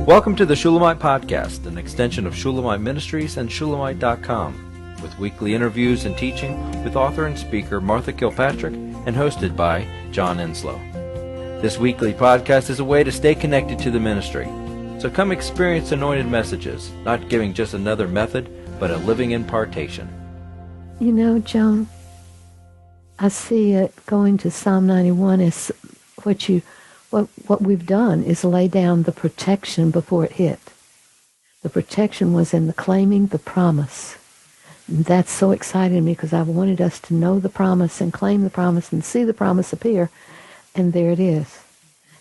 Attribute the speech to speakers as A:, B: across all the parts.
A: Welcome to the Shulamite Podcast, an extension of Shulamite Ministries and Shulamite.com, with weekly interviews and teaching with author and speaker Martha Kilpatrick and hosted by John Enslow. This weekly podcast is a way to stay connected to the ministry. So come experience anointed messages, not giving just another method, but a living impartation.
B: You know, Joan, I see it going to Psalm 91 as what we've done is lay down the protection before it hit. The protection was in the claiming the promise. And that's so exciting to me because I wanted us to know the promise and claim the promise and see the promise appear. And there it is.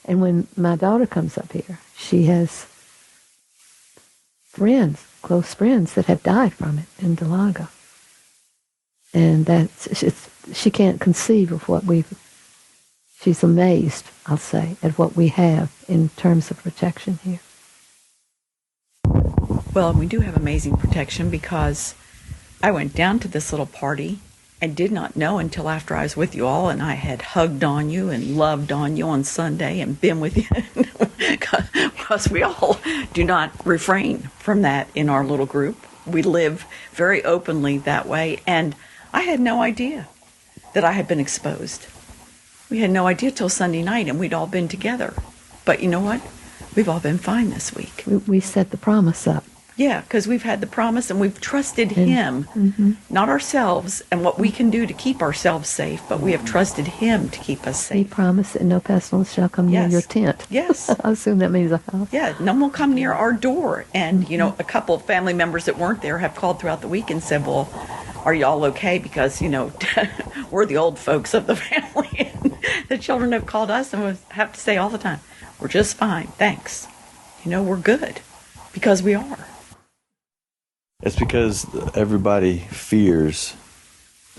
B: And when my daughter comes up here, she has friends, close friends that have died from it in Delago. And she can't conceive of what she's amazed, I'll say, at what we have in terms of protection here.
C: Well, we do have amazing protection because I went down to this little party and did not know until after I was with you all, and I had hugged on you and loved on you on Sunday and been with you, because we all do not refrain from that in our little group. We live very openly that way, and I had no idea that I had been exposed. We had no idea till Sunday night, and we'd all been together. But you know what? We've all been fine this week.
B: We set the promise up.
C: Yeah, because we've had the promise, and we've trusted Him, not ourselves, and what we can do to keep ourselves safe, but we have trusted Him to keep us
B: He
C: safe.
B: promised that no pestilence shall come near your tent.
C: Yes.
B: I assume that means a house.
C: Yeah, none will come near our door. And, you know, a couple of family members that weren't there have called throughout the week and said, well, are you all okay? Because, you know, we're the old folks of the family. And the children have called us and we have to say all the time, we're just fine, thanks. You know, we're good, because we are.
D: It's because everybody fears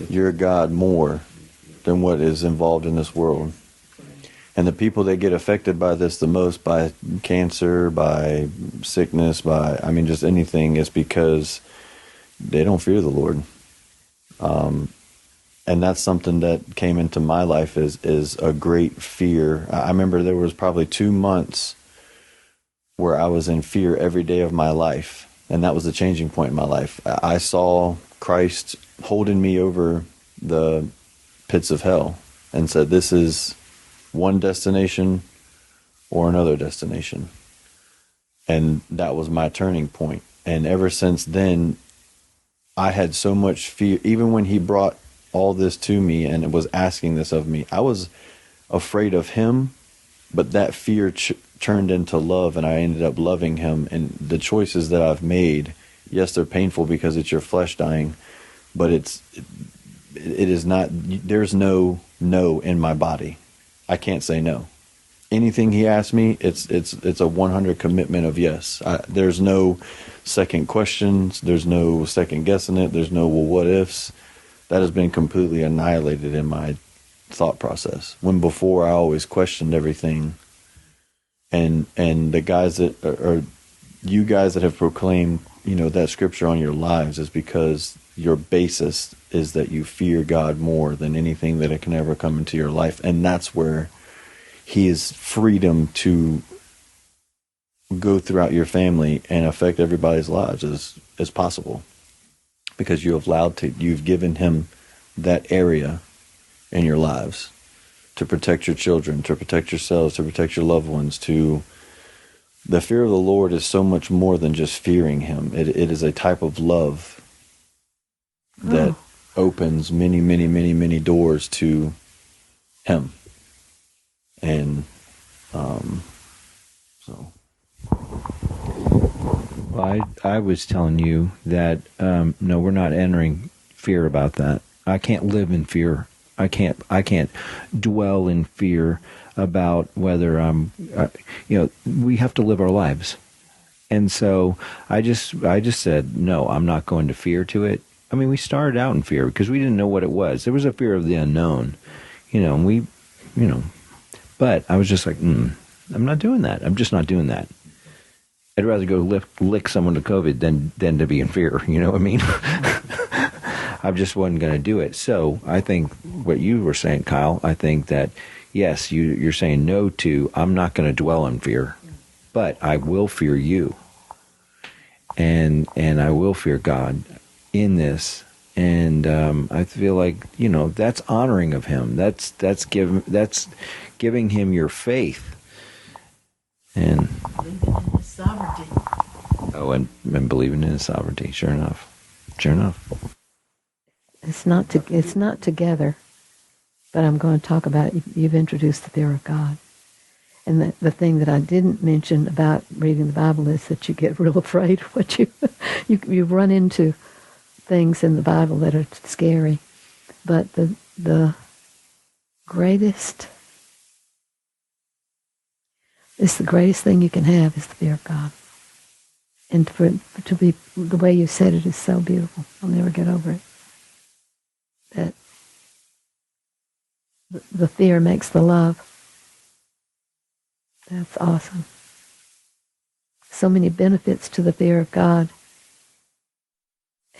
D: your God more than what is involved in this world. And the people that get affected by this the most, by cancer, by sickness, just anything, is because they don't fear the Lord. And that's something that came into my life is a great fear. I remember there was probably 2 months where I was in fear every day of my life. And that was the changing point in my life. I saw Christ holding me over the pits of hell and said, this is one destination or another destination. And that was my turning point. And ever since then, I had so much fear. Even when He brought all this to me and was asking this of me, I was afraid of Him, but that fear turned into love, and I ended up loving Him. And the choices that I've made, yes, they're painful because it's your flesh dying, but it is not. There's no in my body. I can't say no. Anything He asks me, it's a 100 commitment of yes. There's no second questions. There's no second guessing it. There's no well, what ifs. That has been completely annihilated in my thought process. When before I always questioned everything. And the guys that are you guys that have proclaimed, that scripture on your lives is because your basis is that you fear God more than anything that it can ever come into your life. And that's where He is freedom to go throughout your family and affect everybody's lives as possible. Because you've given Him that area in your lives to protect your children, to protect yourselves, to protect your loved ones. The fear of the Lord is so much more than just fearing Him. It is a type of love that opens many, many, many, many doors to Him. And so.
A: Well, I was telling you that, no, we're not entering fear about that. I can't live in fear. I can't dwell in fear about whether we have to live our lives. And so I just said, no, I'm not going to fear to it. I mean, we started out in fear because we didn't know what it was. There was a fear of the unknown, and but I was just like, I'm not doing that. I'm just not doing that. I'd rather go lick someone to COVID than to be in fear. You know what I mean? I just wasn't going to do it. So I think what you were saying, Kyle, I think that, yes, you're saying no to, I'm not going to dwell in fear. but I will fear you, and I will fear God in this. And I feel like, you know, that's honoring of Him. That's giving Him your faith. And
C: Believing in His sovereignty.
A: and believing in His sovereignty. Sure enough.
B: It's not together, but I'm going to talk about it. You've introduced the fear of God. And the thing that I didn't mention about reading the Bible is that you get real afraid of what you run into things in the Bible that are scary. But the greatest thing you can have is the fear of God. And to be the way you said it is so beautiful. I'll never get over it. That the fear makes the love. That's awesome. So many benefits to the fear of God.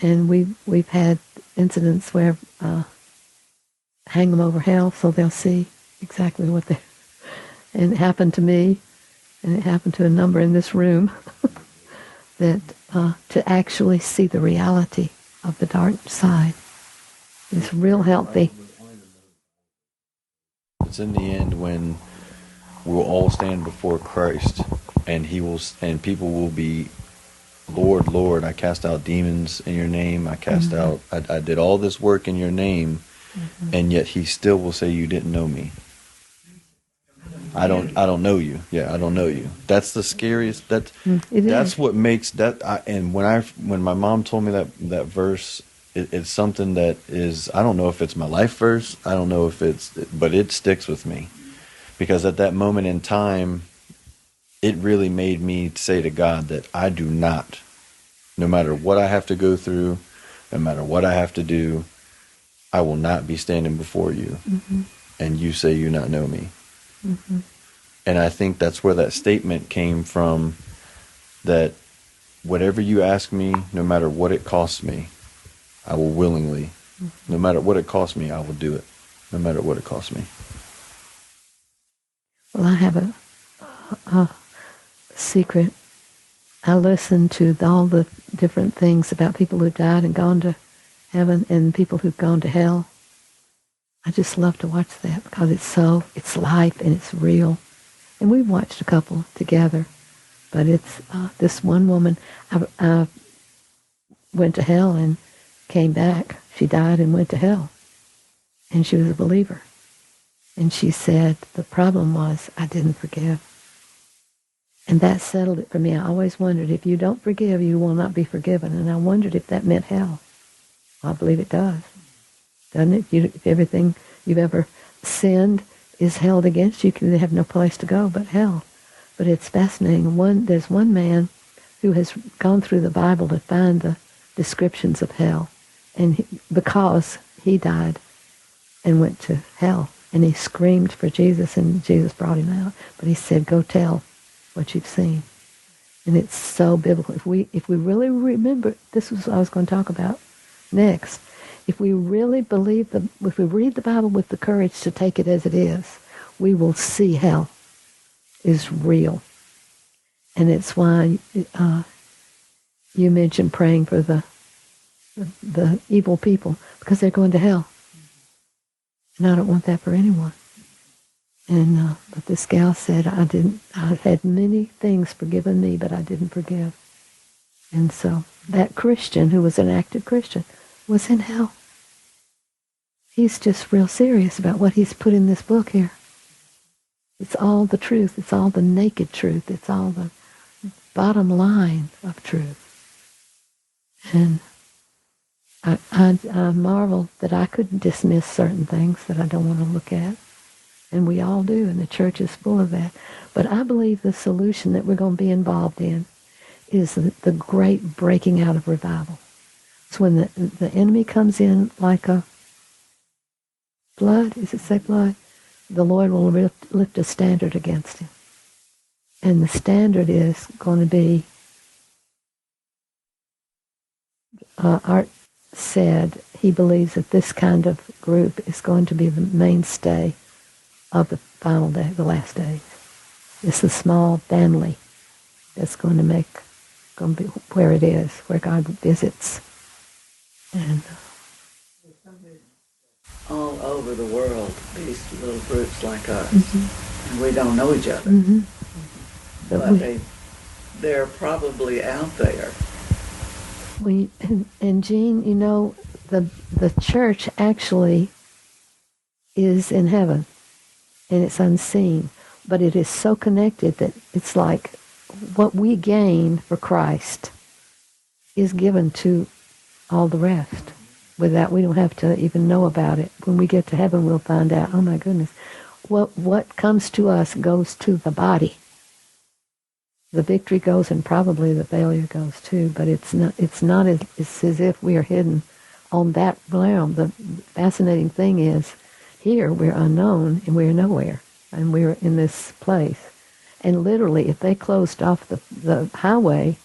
B: And we've had incidents where hang them over hell so they'll see exactly what they. And it happened to me, and it happened to a number in this room. That to actually see the reality of the dark side is real healthy.
D: It's in the end when we'll all stand before Christ, and people will be, Lord, Lord, I cast out demons in your name. I did all this work in your name, and yet He still will say, you didn't know me. I don't know you. Yeah, I don't know you. That's the scariest. That's what makes that. And when my mom told me that verse, it's something that is, I don't know if it's my life verse. I don't know if but it sticks with me, because at that moment in time, it really made me say to God that I do not, no matter what I have to go through, no matter what I have to do, I will not be standing before you, and you say you not know me. Mm-hmm. And I think that's where that statement came from, that whatever you ask me, no matter what it costs me, I will willingly, no matter what it costs me, I will do it, no matter what it costs me.
B: Well, I have a secret. I listen to all the different things about people who've died and gone to heaven and people who've gone to hell. I just love to watch that because it's life and it's real. And we've watched a couple together, but it's this one woman. I went to hell and came back. She died and went to hell, and she was a believer. And she said the problem was I didn't forgive, and that settled it for me. I always wondered, if you don't forgive, you will not be forgiven, and I wondered if that meant hell. Well, I believe it does. Doesn't it? If everything you've ever sinned is held against you, you have no place to go but hell. But it's fascinating. There's one man who has gone through the Bible to find the descriptions of hell, and because he died and went to hell, and he screamed for Jesus, and Jesus brought him out. But he said, "Go tell what you've seen," and it's so biblical. If we really remember, this is what I was going to talk about next. If we really believe if we read the Bible with the courage to take it as it is, we will see hell is real. And it's why you mentioned praying for the evil people, because they're going to hell. And I don't want that for anyone. And but this gal said, I had many things forgiven me, but I didn't forgive. And so that Christian, who was an active Christian, was in hell. He's just real serious about what he's put in this book here. It's all the truth. It's all the naked truth. It's all the bottom line of truth. And I marvel that I couldn't dismiss certain things that I don't want to look at. And we all do, and the church is full of that. But I believe the solution that we're going to be involved in is the great breaking out of revival. It's when the enemy comes in like a flood, is it say flood? The Lord will lift a standard against him. And the standard is going to be, Art said he believes that this kind of group is going to be the mainstay of the final day, the last days. It's the small family that's going to be where it is, where God visits. And
E: all over the world, these little groups like us, and we don't know each other, but they're probably out there.
B: And Jean, you know, the church actually is in heaven, and it's unseen, but it is so connected that it's like what we gain for Christ is given to all the rest. With that, we don't have to even know about it. When we get to heaven, we'll find out, oh my goodness, what comes to us goes to the body. The victory goes, and probably the failure goes too, but it's as if we are hidden on that realm. The fascinating thing is, here we're unknown and we're nowhere, and we're in this place. And literally, if they closed off the highway,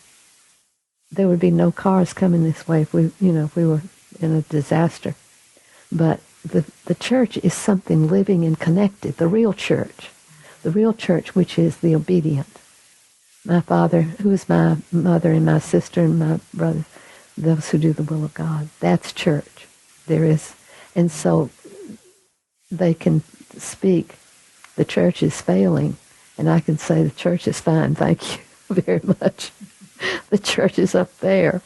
B: there would be no cars coming this way if we were in a disaster. But the church is something living and connected, the real church, which is the obedient. My father, who is my mother and my sister and my brother, those who do the will of God. That's church. There is, and so they can speak, the church is failing, and I can say the church is fine, thank you very much. The church is up there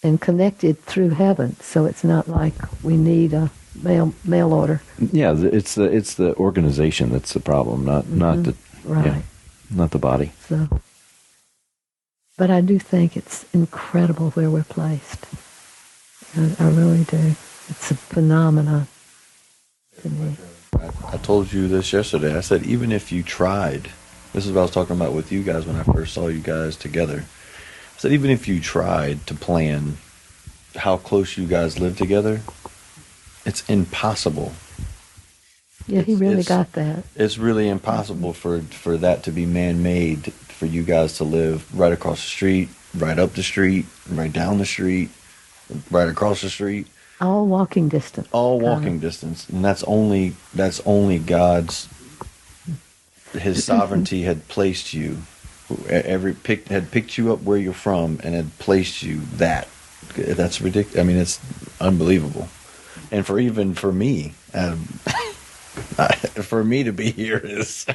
B: and connected through heaven, so it's not like we need a mail order.
A: Yeah, it's the organization that's the problem, not the
B: Right.
A: yeah, not the body.
B: So, but I do think it's incredible where we're placed. I really do. It's a phenomenon to me.
D: I told you this yesterday. I said, even if you tried, this is what I was talking about with you guys when I first saw you guys together. I said, even if you tried to plan how close you guys live together, it's impossible.
B: Yeah, he really got that.
D: It's really impossible for that to be man-made, for you guys to live right across the street, right up the street, right down the street, right across the street.
B: All walking distance.
D: All walking distance. And that's only God's, his sovereignty had placed you. Had picked you up where you're from and had placed you that. That's ridiculous. I mean, it's unbelievable. And for me, for me to be here is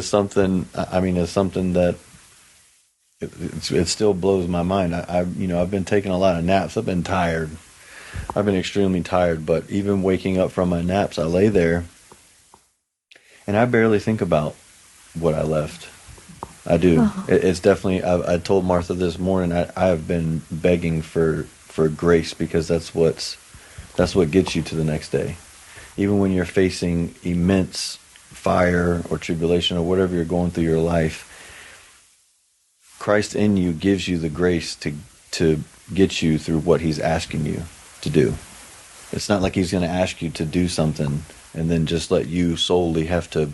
D: something. I mean, is something that it still blows my mind. I've been taking a lot of naps. I've been tired. I've been extremely tired. But even waking up from my naps, I lay there and I barely think about what I left. I do. Oh. It's definitely. I told Martha this morning. I have been begging for grace, because that's what gets you to the next day. Even when you're facing immense fire or tribulation or whatever you're going through your life, Christ in you gives you the grace to get you through what He's asking you to do. It's not like He's going to ask you to do something and then just let you solely have to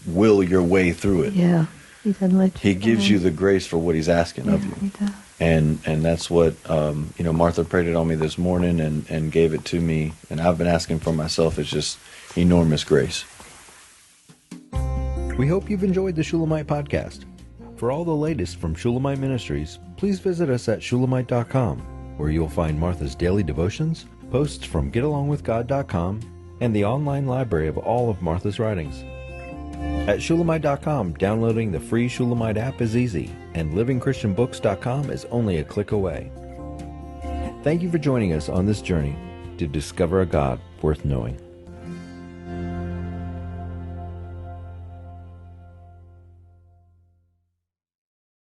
D: will your way through it.
B: Yeah. He doesn't let you.
D: He gives you the grace for what He's asking of you.
B: He does.
D: And that's what Martha prayed it on me this morning and gave it to me, and I've been asking for myself. It's just enormous grace.
A: We hope you've enjoyed the Shulamite podcast. For all the latest from Shulamite Ministries, please visit us at shulamite.com, where you'll find Martha's daily devotions, posts from getalongwithgod.com, and the online library of all of Martha's writings. At Shulamite.com, downloading the free Shulamite app is easy, and livingchristianbooks.com is only a click away. Thank you for joining us on this journey to discover a God worth knowing.